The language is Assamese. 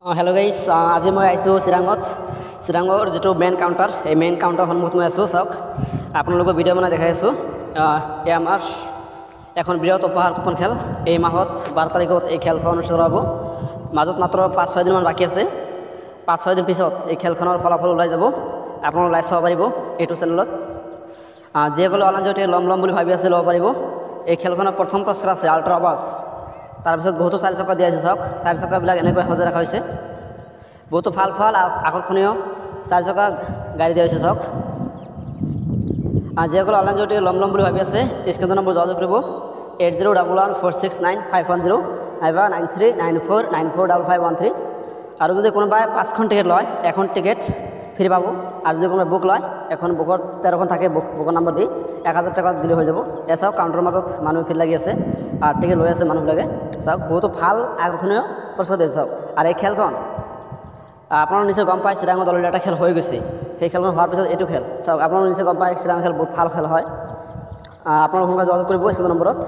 हेलो गाइस आज मैं आईसो चिरांगर जी मेन काउंटार এই মেইন কাউন্টার সন্মুখত মই আছো চাওক আপোনালোকক ভিডিও বনাই দেখাই আছো এই আমাৰ এখন বৃহৎ উপহাৰ কুপন খেল এই মাহত 12 তাৰিখত এই খেলখন অনুষ্ঠিত হ'ব মাজত মাত্ৰ 5-6 দিন মান বাকি আছে 5-6 দিন পিছত এই খেলখনৰ ফলাফল ওলাই যাব আপোনালোক লাইভ চাব পাৰিব এইটো চেনেলত যিসকলে অনলাইন জৰিয়তে লম বুলি ভাবি আছে ল'ব পাৰিব এই খেলখনৰ প্ৰথম পুৰস্কাৰ আছে আল্ট্ৰা বাছ তাৰপিছত বহুতো 4 চকা দিয়া আছে চাওক 4 চকাবিলাক এনেকৈ সজাই ৰখা হৈছে বহুতো ভাল আকৰ্ষণীয় 4 চকা গাড়ী দিয়া হৈছে চাওক যিসকলে অনলাইন জৰিয়তে লম বুলি ভাবি আছে স্ক্ৰীনৰ নম্বৰ যোগাযোগ কৰিব 8011469510 নাইবা 9394945513 আৰু যদি কোনোবাই 5খন টিকেট লয় এখন টিকেট ফ্ৰী পাব আৰু যদি কোনোবাই বুক লয় এখন বুকত 13খন থাকে বুকৰ নম্বৰ দি 1000 টাকা দিলে হৈ যাব এ চাওক কাউণ্টাৰৰ মাজত মানুহ ভিৰ লাগি আছে আৰু টিকেট লৈ আছে মানুহবিলাকে চাওক বহুতো ভাল আকৰ্ষণীয় পুৰস্কাৰ দিছে চাওক আৰু এই খেলখন আপোনালোকে নিশ্চয় গম পায় চিৰাঙৰ দলৰ এটা খেল হৈ গৈছে সেই খেলখন হোৱাৰ পিছত এইটো খেল চাওক আপোনালোকে নিশ্চয় গম পায় চিৰাঙৰ খেল বহুত ভাল খেল হয় আপোনালোকে সোনকালে যোগাযোগ কৰিব স্ক্ৰীনৰ নম্বৰত